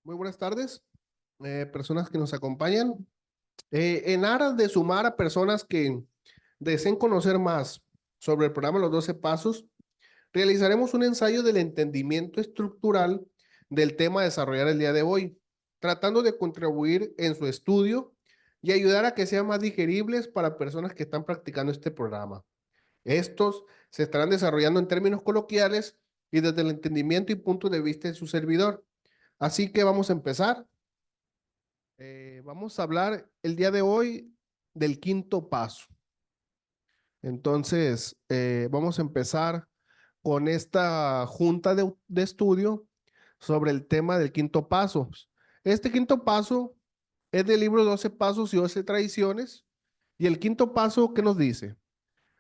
Muy buenas tardes, personas que nos acompañan. En aras de sumar a personas que deseen conocer más sobre el programa Los 12 Pasos, realizaremos un ensayo del entendimiento estructural del tema a desarrollar el día de hoy, tratando de contribuir en su estudio y ayudar a que sean más digeribles para personas que están practicando este programa. Estos se estarán desarrollando en términos coloquiales y desde el entendimiento y punto de vista de su servidor. Así que vamos a empezar. Vamos a hablar el día de hoy del quinto paso. Entonces, vamos a empezar con esta junta de estudio sobre el tema del quinto paso. Este quinto paso es del libro 12 Pasos y 12 Tradiciones. Y el quinto paso, ¿qué nos dice?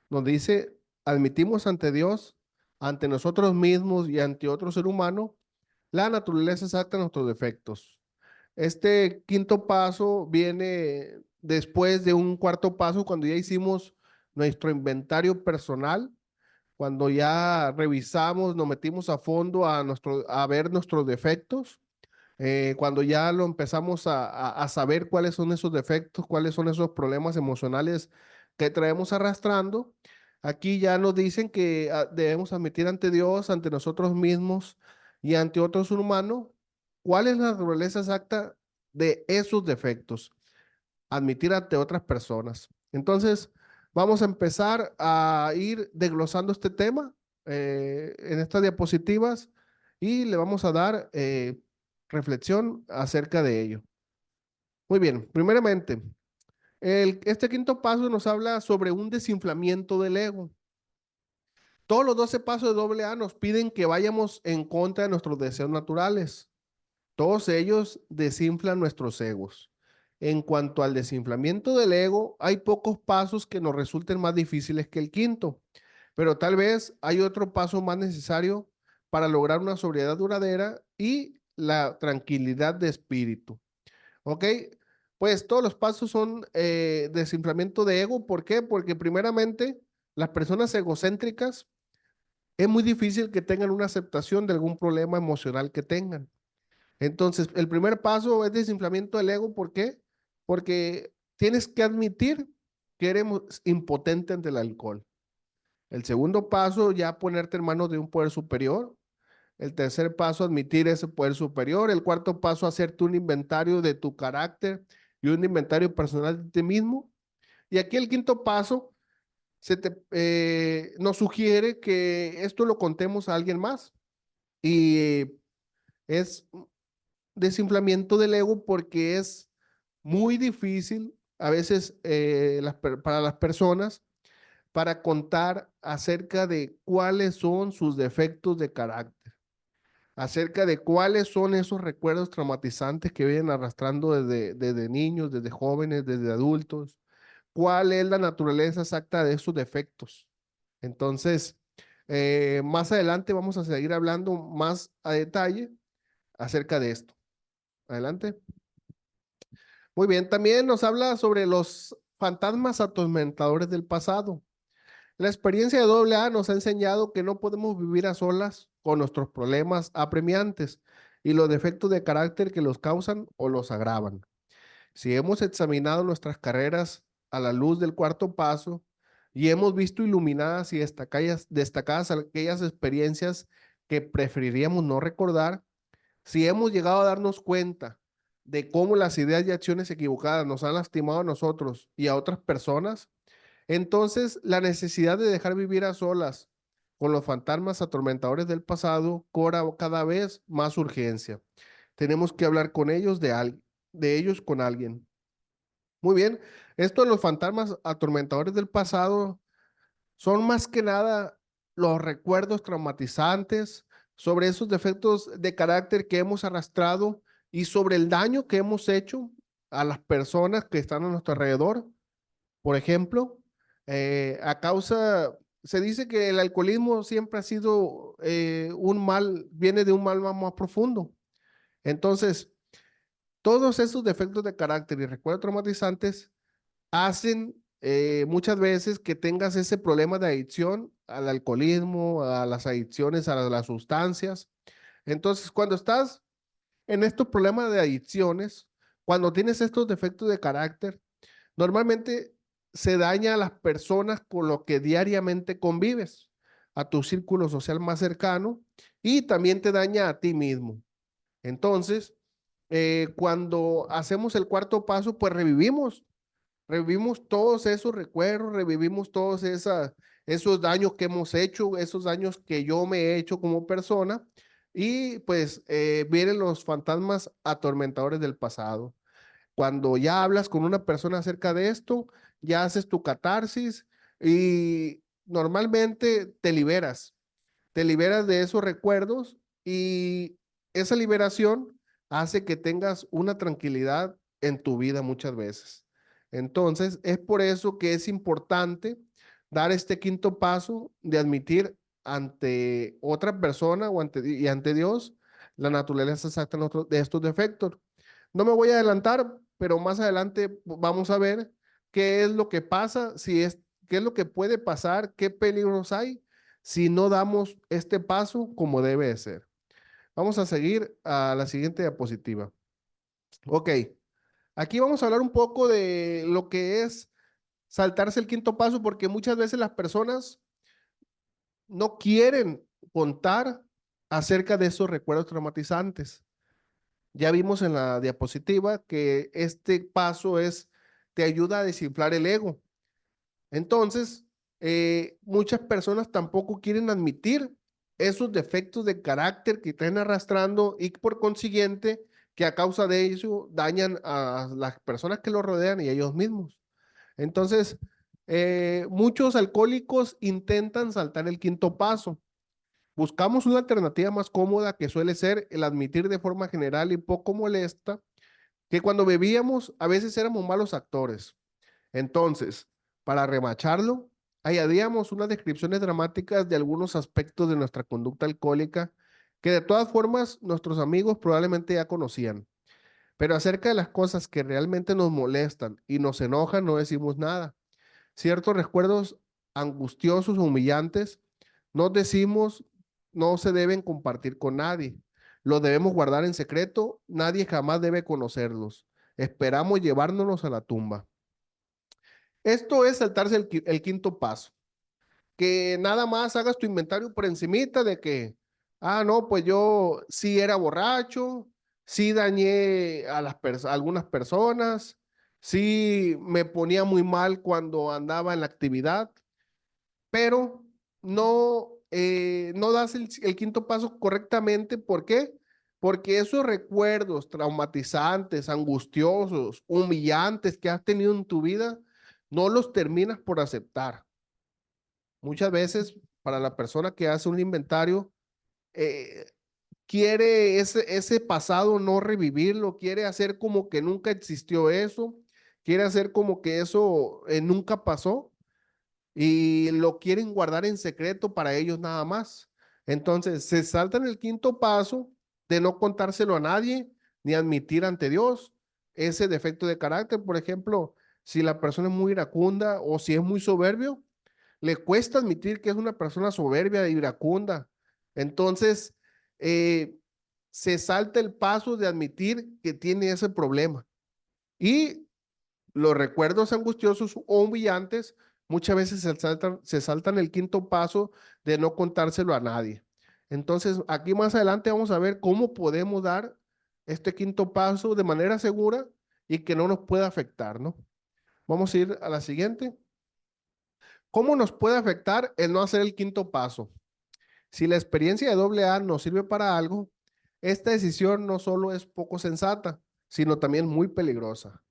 Nos dice, admitimos ante Dios, ante nosotros mismos y ante otro ser humano, la naturaleza exacta de nuestros defectos. Este quinto paso viene después de un cuarto paso cuando ya hicimos nuestro inventario personal, cuando ya revisamos, nos metimos a fondo a ver nuestros defectos, cuando ya lo empezamos a saber cuáles son esos defectos, cuáles son esos problemas emocionales que traemos arrastrando. Aquí ya nos dicen que debemos admitir ante Dios, ante nosotros mismos y ante otros humanos, cuál es la naturaleza exacta de esos defectos, admitir ante otras personas. Entonces, vamos a empezar a ir desglosando este tema en estas diapositivas y le vamos a dar reflexión acerca de ello. Muy bien, primeramente, este quinto paso nos habla sobre un desinflamiento del ego. Todos los 12 pasos de doble A nos piden que vayamos en contra de nuestros deseos naturales. Todos ellos desinflan nuestros egos. En cuanto al desinflamiento del ego, hay pocos pasos que nos resulten más difíciles que el quinto, pero tal vez hay otro paso más necesario para lograr una sobriedad duradera y la tranquilidad de espíritu. ¿Ok? Pues todos los pasos son desinflamiento de ego. ¿Por qué? Porque primeramente las personas egocéntricas es muy difícil que tengan una aceptación de algún problema emocional que tengan. Entonces, el primer paso es desinflamiento del ego. ¿Por qué? Porque tienes que admitir que eres impotente ante el alcohol. El segundo paso, ya ponerte en manos de un poder superior. El tercer paso, admitir ese poder superior. El cuarto paso, hacerte un inventario de tu carácter y un inventario personal de ti mismo. Y aquí el quinto paso nos sugiere que esto lo contemos a alguien más. Y es desinflamiento del ego porque es muy difícil a veces para las personas para contar acerca de cuáles son sus defectos de carácter, acerca de cuáles son esos recuerdos traumatizantes que vienen arrastrando desde niños, desde jóvenes, desde adultos, cuál es la naturaleza exacta de esos defectos. Entonces, más adelante vamos a seguir hablando más a detalle acerca de esto. Adelante. Muy bien, también nos habla sobre los fantasmas atormentadores del pasado. La experiencia de doble A nos ha enseñado que no podemos vivir a solas con nuestros problemas apremiantes y los defectos de carácter que los causan o los agravan. Si hemos examinado nuestras carreras a la luz del cuarto paso y hemos visto iluminadas y destacadas aquellas experiencias que preferiríamos no recordar, si hemos llegado a darnos cuenta de cómo las ideas y acciones equivocadas nos han lastimado a nosotros y a otras personas, entonces la necesidad de dejar vivir a solas con los fantasmas atormentadores del pasado cobra cada vez más urgencia. Tenemos que hablar con ellos de ellos con alguien. Muy bien, esto de los fantasmas atormentadores del pasado son más que nada los recuerdos traumatizantes sobre esos defectos de carácter que hemos arrastrado y sobre el daño que hemos hecho a las personas que están a nuestro alrededor. Por ejemplo, se dice que el alcoholismo siempre ha sido un mal, viene de un mal más profundo. Entonces, todos esos defectos de carácter y recuerdos traumatizantes hacen muchas veces que tengas ese problema de adicción al alcoholismo, a las adicciones a las sustancias. Entonces, cuando estás En estos problemas de adicciones, cuando tienes estos defectos de carácter, normalmente se daña a las personas con los que diariamente convives, a tu círculo social más cercano y también te daña a ti mismo. Entonces, cuando hacemos el cuarto paso, pues revivimos todos esos recuerdos, revivimos todos esos daños que hemos hecho, esos daños que yo me he hecho como persona y pues vienen los fantasmas atormentadores del pasado. Cuando ya hablas con una persona acerca de esto, ya haces tu catarsis y normalmente te liberas de esos recuerdos y esa liberación hace que tengas una tranquilidad en tu vida muchas veces. Entonces, es por eso que es importante dar este quinto paso de admitir ante otra persona y ante Dios la naturaleza exacta de estos defectos. No me voy a adelantar, pero más adelante vamos a ver qué es lo que pasa, qué es lo que puede pasar, qué peligros hay si no damos este paso como debe de ser. Vamos a seguir a la siguiente diapositiva. Ok, aquí vamos a hablar un poco de lo que es saltarse el quinto paso, porque muchas veces las personas no quieren contar acerca de esos recuerdos traumatizantes. Ya vimos en la diapositiva que este paso te ayuda a desinflar el ego. Entonces, muchas personas tampoco quieren admitir esos defectos de carácter que están arrastrando y por consiguiente que a causa de eso dañan a las personas que lo rodean y a ellos mismos. Entonces, muchos alcohólicos intentan saltar el quinto paso. Buscamos una alternativa más cómoda que suele ser el admitir de forma general y poco molesta que cuando bebíamos a veces éramos malos actores. Entonces, para remacharlo, añadíamos unas descripciones dramáticas de algunos aspectos de nuestra conducta alcohólica que de todas formas nuestros amigos probablemente ya conocían. Pero acerca de las cosas que realmente nos molestan y nos enojan no decimos nada. Ciertos recuerdos angustiosos o humillantes nos decimos no se deben compartir con nadie. Los debemos guardar en secreto, nadie jamás debe conocerlos. Esperamos llevárnoslos a la tumba. Esto es saltarse el quinto paso, que nada más hagas tu inventario por encimita de que, no, pues yo sí era borracho, sí dañé a algunas personas, sí me ponía muy mal cuando andaba en la actividad, pero no das el quinto paso correctamente. ¿Por qué? Porque esos recuerdos traumatizantes, angustiosos, humillantes que has tenido en tu vida, no los terminas por aceptar. Muchas veces, para la persona que hace un inventario, eh, quiere ese pasado no revivirlo, quiere hacer como que nunca existió eso, quiere hacer como que eso nunca pasó y lo quieren guardar en secreto para ellos nada más. Entonces, se saltan el quinto paso de no contárselo a nadie ni admitir ante Dios ese defecto de carácter. Por ejemplo, si la persona es muy iracunda o si es muy soberbio, le cuesta admitir que es una persona soberbia e iracunda. Entonces, eh, se salta el paso de admitir que tiene ese problema. Y los recuerdos angustiosos o humillantes muchas veces se saltan el quinto paso de no contárselo a nadie. Entonces, aquí más adelante vamos a ver cómo podemos dar este quinto paso de manera segura y que no nos pueda afectar, ¿no? Vamos a ir a la siguiente. ¿Cómo nos puede afectar el no hacer el quinto paso? Si la experiencia de doble A nos sirve para algo, esta decisión no solo es poco sensata, sino también muy peligrosa.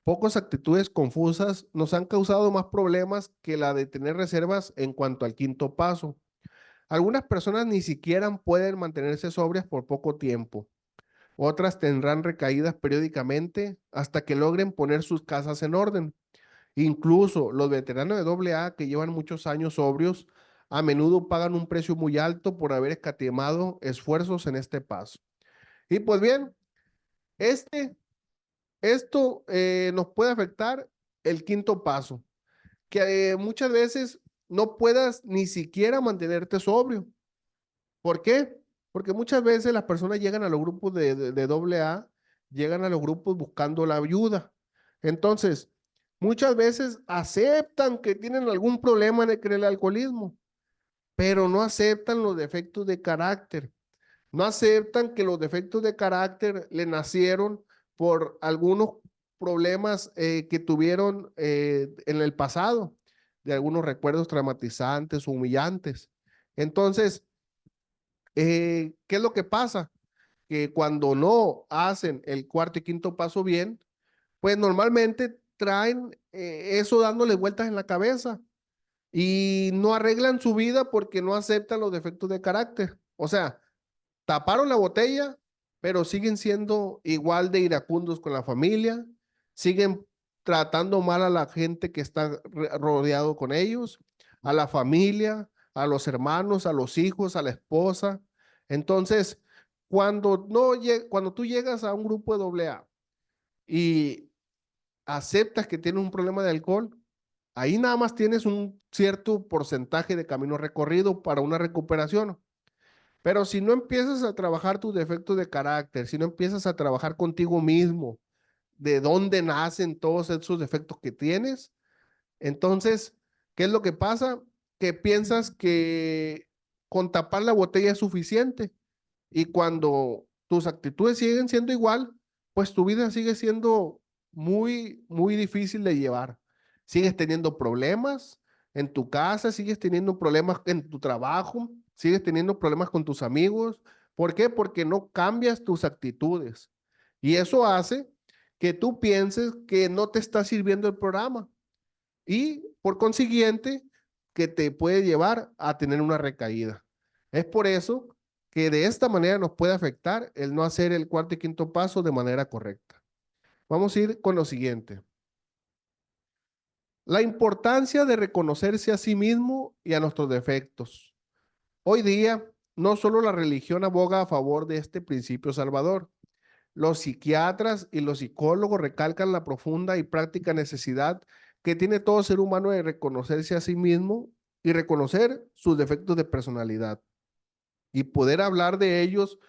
Pocas actitudes confusas nos han causado más problemas que la de tener reservas en cuanto al quinto paso. Algunas personas ni siquiera pueden mantenerse sobrias por poco tiempo. Otras tendrán recaídas periódicamente hasta que logren poner sus casas en orden. Incluso los veteranos de doble A que llevan muchos años sobrios a menudo pagan un precio muy alto por haber escatimado esfuerzos en este paso. Y pues bien, este esto nos puede afectar el quinto paso, que muchas veces no puedas ni siquiera mantenerte sobrio. ¿Por qué? Porque muchas veces las personas llegan a los grupos de doble A, llegan a los grupos buscando la ayuda. Entonces, muchas veces aceptan que tienen algún problema en el alcoholismo, pero no aceptan los defectos de carácter. No aceptan que los defectos de carácter le nacieron por algunos problemas que tuvieron en el pasado, de algunos recuerdos traumatizantes o humillantes. Entonces, ¿qué es lo que pasa? Que cuando no hacen el cuarto y quinto paso bien, pues normalmente traen eso dándole vueltas en la cabeza y no arreglan su vida porque no aceptan los defectos de carácter. O sea, taparon la botella, pero siguen siendo igual de iracundos con la familia, siguen tratando mal a la gente que está rodeado con ellos, a la familia, a los hermanos, a los hijos, a la esposa. Entonces, cuando, no, cuando tú llegas a un grupo de doble A y aceptas que tienes un problema de alcohol, ahí nada más tienes un cierto porcentaje de camino recorrido para una recuperación. Pero si no empiezas a trabajar tus defectos de carácter, si no empiezas a trabajar contigo mismo, de dónde nacen todos esos defectos que tienes, entonces, ¿qué es lo que pasa? Que piensas que con tapar la botella es suficiente y cuando tus actitudes siguen siendo igual, pues tu vida sigue siendo muy difícil de llevar. Sigues teniendo problemas en tu casa, sigues teniendo problemas en tu trabajo, sigues teniendo problemas con tus amigos. ¿Por qué? Porque no cambias tus actitudes. Y eso hace que tú pienses que no te está sirviendo el programa y por consiguiente que te puede llevar a tener una recaída. Es por eso que de esta manera nos puede afectar el no hacer el cuarto y quinto paso de manera correcta. Vamos a ir con lo siguiente. La importancia de reconocerse a sí mismo y a nuestros defectos. Hoy día, no solo la religión aboga a favor de este principio salvador, los psiquiatras y los psicólogos recalcan la profunda y práctica necesidad que tiene todo ser humano de reconocerse a sí mismo y reconocer sus defectos de personalidad y poder hablar de ellos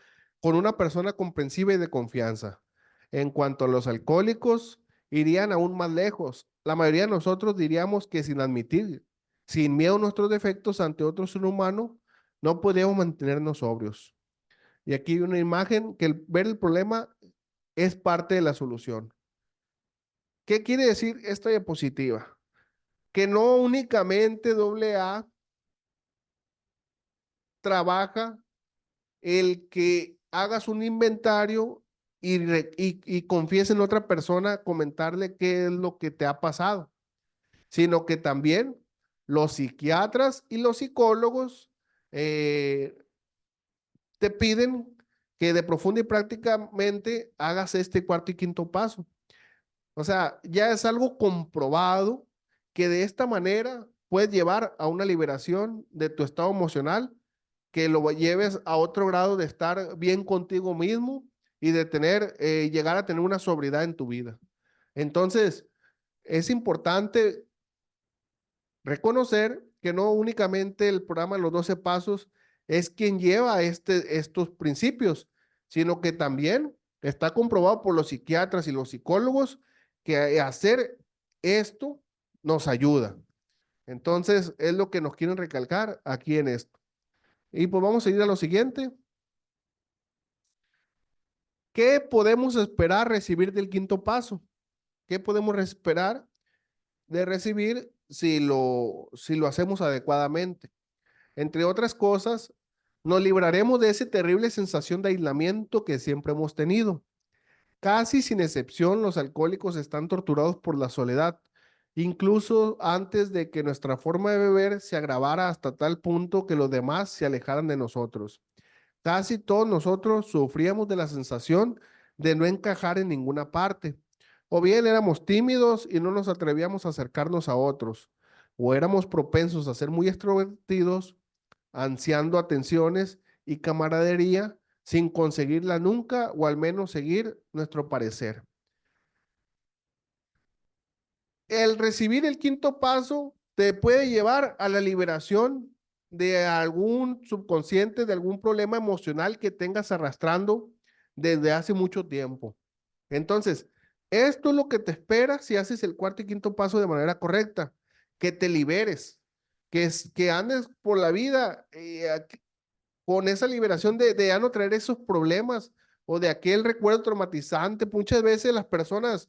con una persona comprensiva y de confianza. En cuanto a los alcohólicos, irían aún más lejos. La mayoría de nosotros diríamos que sin admitir, sin miedo a nuestros defectos ante otro ser humano, no podemos mantenernos sobrios. Y aquí hay una imagen que ver el problema es parte de la solución. ¿Qué quiere decir esta diapositiva? Que no únicamente AA trabaja el que hagas un inventario y confíes en otra persona, comentarle qué es lo que te ha pasado, sino que también los psiquiatras y los psicólogos eh, te piden que de profunda y prácticamente hagas este cuarto y quinto paso. O sea, ya es algo comprobado que de esta manera puedes llevar a una liberación de tu estado emocional, que lo lleves a otro grado de estar bien contigo mismo y de tener, llegar a tener una sobriedad en tu vida. Entonces, es importante reconocer que no únicamente el programa Los 12 Pasos es quien lleva estos principios, sino que también está comprobado por los psiquiatras y los psicólogos que hacer esto nos ayuda. Entonces, es lo que nos quieren recalcar aquí en esto. Y pues vamos a ir a lo siguiente. ¿Qué podemos esperar recibir del quinto paso? ¿Qué podemos esperar de recibir si lo hacemos adecuadamente? Entre otras cosas, nos libraremos de esa terrible sensación de aislamiento que siempre hemos tenido. Casi sin excepción, los alcohólicos están torturados por la soledad, incluso antes de que nuestra forma de beber se agravara hasta tal punto que los demás se alejaran de nosotros. Casi todos nosotros sufríamos de la sensación de no encajar en ninguna parte. O bien éramos tímidos y no nos atrevíamos a acercarnos a otros, o éramos propensos a ser muy extrovertidos ansiando atenciones y camaradería sin conseguirla nunca o al menos seguir nuestro parecer. El recibir el quinto paso te puede llevar a la liberación de algún subconsciente, de algún problema emocional que tengas arrastrando desde hace mucho tiempo. Entonces, esto es lo que te espera si haces el cuarto y quinto paso de manera correcta, que te liberes, que andes por la vida con esa liberación de ya no traer esos problemas o de aquel recuerdo traumatizante. Muchas veces las personas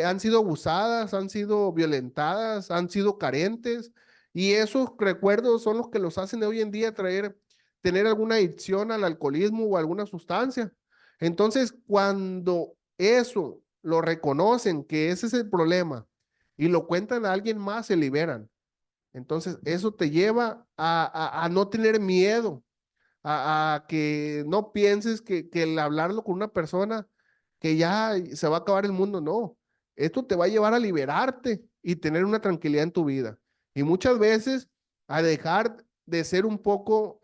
han sido abusadas, han sido violentadas, han sido carentes, y esos recuerdos son los que los hacen de hoy en día tener alguna adicción al alcoholismo o alguna sustancia. Entonces, cuando eso lo reconocen, que ese es el problema, y lo cuentan a alguien más, se liberan. Entonces, eso te lleva a no tener miedo, a que no pienses que el hablarlo con una persona que ya se va a acabar el mundo, no. Esto te va a llevar a liberarte y tener una tranquilidad en tu vida. Y muchas veces a dejar de ser un poco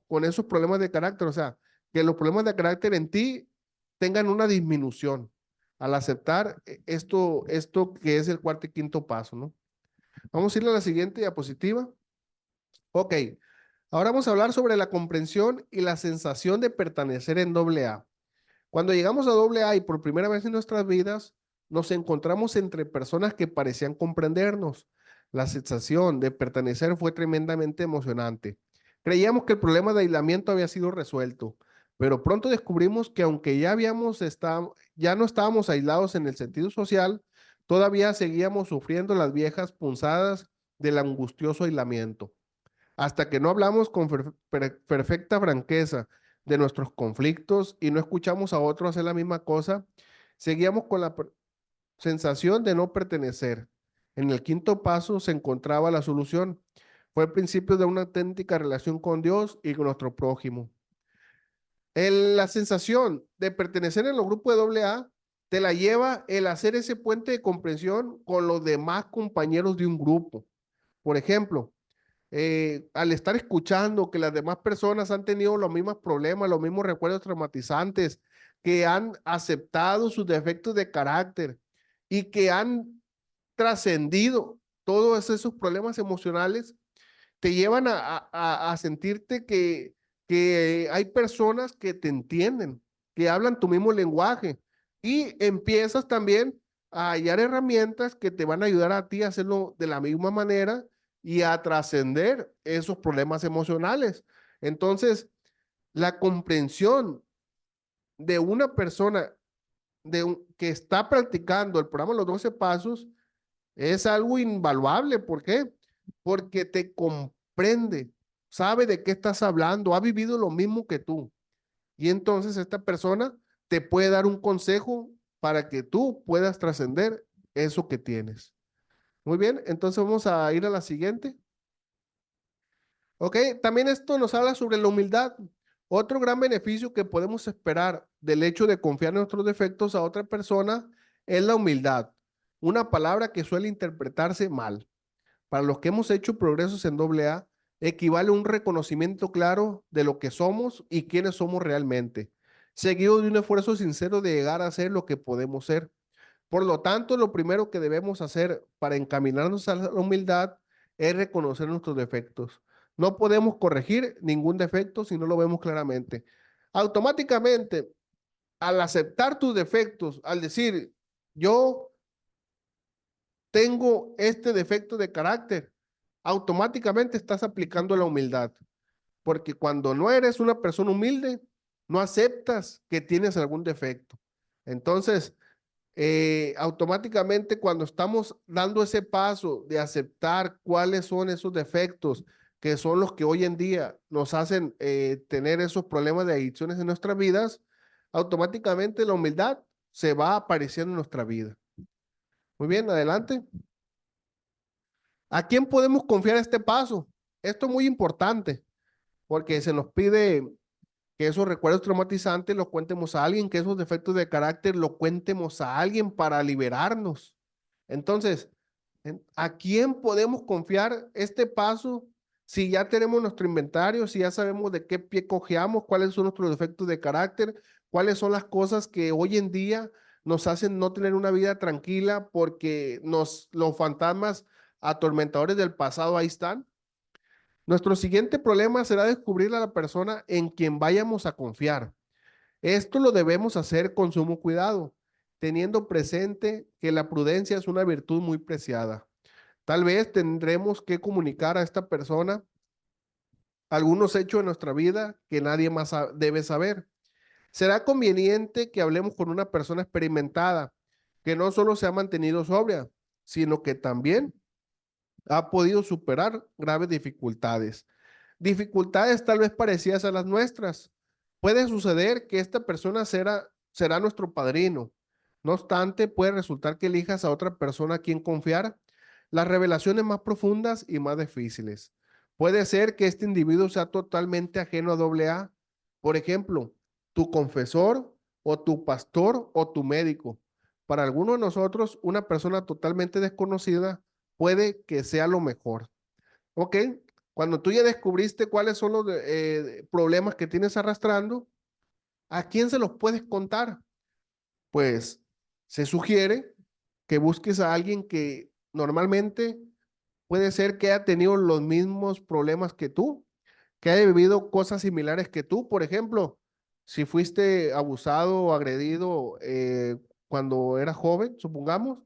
con esos problemas de carácter, o sea, que los problemas de carácter en ti tengan una disminución al aceptar esto que es el cuarto y quinto paso, ¿no? Vamos a ir a la siguiente diapositiva. Ok, ahora vamos a hablar sobre la comprensión y la sensación de pertenecer en doble A. Cuando llegamos a doble A y por primera vez en nuestras vidas, nos encontramos entre personas que parecían comprendernos. La sensación de pertenecer fue tremendamente emocionante. Creíamos que el problema de aislamiento había sido resuelto, pero pronto descubrimos que aunque ya no estábamos aislados en el sentido social, todavía seguíamos sufriendo las viejas punzadas del angustioso aislamiento. Hasta que no hablamos con perfecta franqueza de nuestros conflictos y no escuchamos a otros hacer la misma cosa, seguíamos con la sensación de no pertenecer. En el quinto paso se encontraba la solución. Fue el principio de una auténtica relación con Dios y con nuestro prójimo. La sensación de pertenecer en los grupos de doble A te la lleva el hacer ese puente de comprensión con los demás compañeros de un grupo. Por ejemplo, al estar escuchando que las demás personas han tenido los mismos problemas, los mismos recuerdos traumatizantes, que han aceptado sus defectos de carácter y que han trascendido todos esos problemas emocionales, te llevan a sentirte que hay personas que te entienden, que hablan tu mismo lenguaje y empiezas también a hallar herramientas que te van a ayudar a ti a hacerlo de la misma manera y a trascender esos problemas emocionales. Entonces, la comprensión de una persona que está practicando el programa Los 12 Pasos es algo invaluable. ¿Por qué? Porque te comprende, sabe de qué estás hablando, ha vivido lo mismo que tú. Y entonces esta persona te puede dar un consejo para que tú puedas trascender eso que tienes. Muy bien, entonces vamos a ir a la siguiente. Ok, también esto nos habla sobre la humildad. Otro gran beneficio que podemos esperar del hecho de confiar en nuestros defectos a otra persona es la humildad, una palabra que suele interpretarse mal. Para los que hemos hecho progresos en doble A, equivale a un reconocimiento claro de lo que somos y quiénes somos realmente, seguido de un esfuerzo sincero de llegar a ser lo que podemos ser. Por lo tanto, lo primero que debemos hacer para encaminarnos a la humildad es reconocer nuestros defectos. No podemos corregir ningún defecto si no lo vemos claramente. Automáticamente, al aceptar tus defectos, al decir, yo tengo este defecto de carácter, automáticamente estás aplicando la humildad. Porque cuando no eres una persona humilde, no aceptas que tienes algún defecto. Entonces, automáticamente cuando estamos dando ese paso de aceptar cuáles son esos defectos que son los que hoy en día nos hacen tener esos problemas de adicciones en nuestras vidas, automáticamente la humildad se va apareciendo en nuestra vida. Muy bien, adelante. ¿A quién podemos confiar este paso? Esto es muy importante porque se nos pide que esos recuerdos traumatizantes los cuentemos a alguien, que esos defectos de carácter los cuentemos a alguien para liberarnos. Entonces, ¿a quién podemos confiar este paso si ya tenemos nuestro inventario, si ya sabemos de qué pie cojeamos, cuáles son nuestros defectos de carácter, cuáles son las cosas que hoy en día nos hacen no tener una vida tranquila porque los fantasmas atormentadores del pasado ahí están? Nuestro siguiente problema será descubrir a la persona en quien vayamos a confiar. Esto lo debemos hacer con sumo cuidado, teniendo presente que la prudencia es una virtud muy preciada. Tal vez tendremos que comunicar a esta persona algunos hechos de nuestra vida que nadie más debe saber. Será conveniente que hablemos con una persona experimentada, que no solo se ha mantenido sobria, sino que también ha podido superar graves dificultades. Dificultades tal vez parecidas a las nuestras. Puede suceder que esta persona será nuestro padrino. No obstante, puede resultar que elijas a otra persona a quien confiar las revelaciones más profundas y más difíciles. Puede ser que este individuo sea totalmente ajeno a doble A. Por ejemplo, tu confesor o tu pastor o tu médico. Para algunos de nosotros, una persona totalmente desconocida puede que sea lo mejor. Ok, cuando tú ya descubriste cuáles son los problemas que tienes arrastrando, ¿a quién se los puedes contar? Pues se sugiere que busques a alguien que normalmente puede ser que haya tenido los mismos problemas que tú, que haya vivido cosas similares que tú. Por ejemplo, si fuiste abusado o agredido cuando eras joven, supongamos,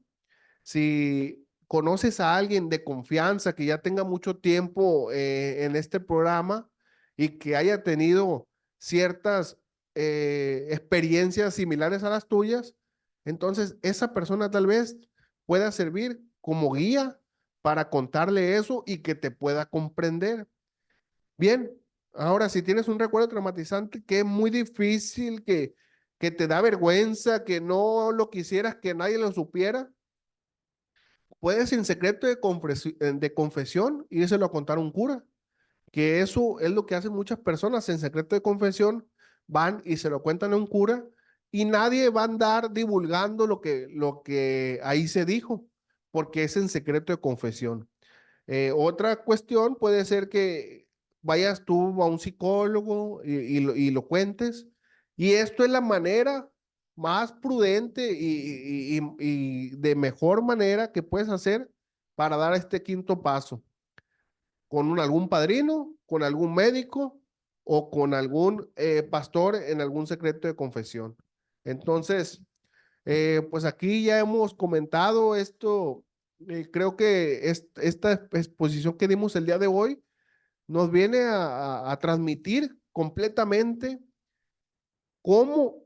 si conoces a alguien de confianza que ya tenga mucho tiempo en este programa y que haya tenido ciertas experiencias similares a las tuyas, entonces esa persona tal vez pueda servir como guía para contarle eso y que te pueda comprender. Bien, ahora si tienes un recuerdo traumatizante que es muy difícil, que te da vergüenza, que no lo quisieras que nadie lo supiera, puedes en secreto de confesión írselo a contar a un cura, que eso es lo que hacen muchas personas en secreto de confesión, van y se lo cuentan a un cura y nadie va a andar divulgando lo que ahí se dijo, porque es en secreto de confesión. Otra cuestión puede ser que vayas tú a un psicólogo y lo cuentes. Y esto es la manera más prudente y de mejor manera que puedes hacer para dar este quinto paso. Con algún padrino, con algún médico o con algún pastor en algún secreto de confesión. Entonces, pues aquí ya hemos comentado esto. Creo que esta exposición que dimos el día de hoy nos viene a transmitir completamente cómo,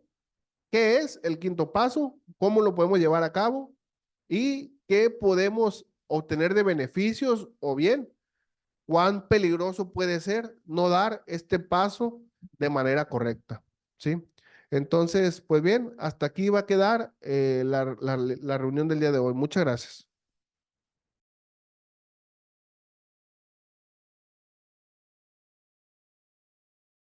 qué es el quinto paso, cómo lo podemos llevar a cabo y qué podemos obtener de beneficios o bien cuán peligroso puede ser no dar este paso de manera correcta, ¿sí? Entonces, pues bien, hasta aquí va a quedar la reunión del día de hoy. Muchas gracias.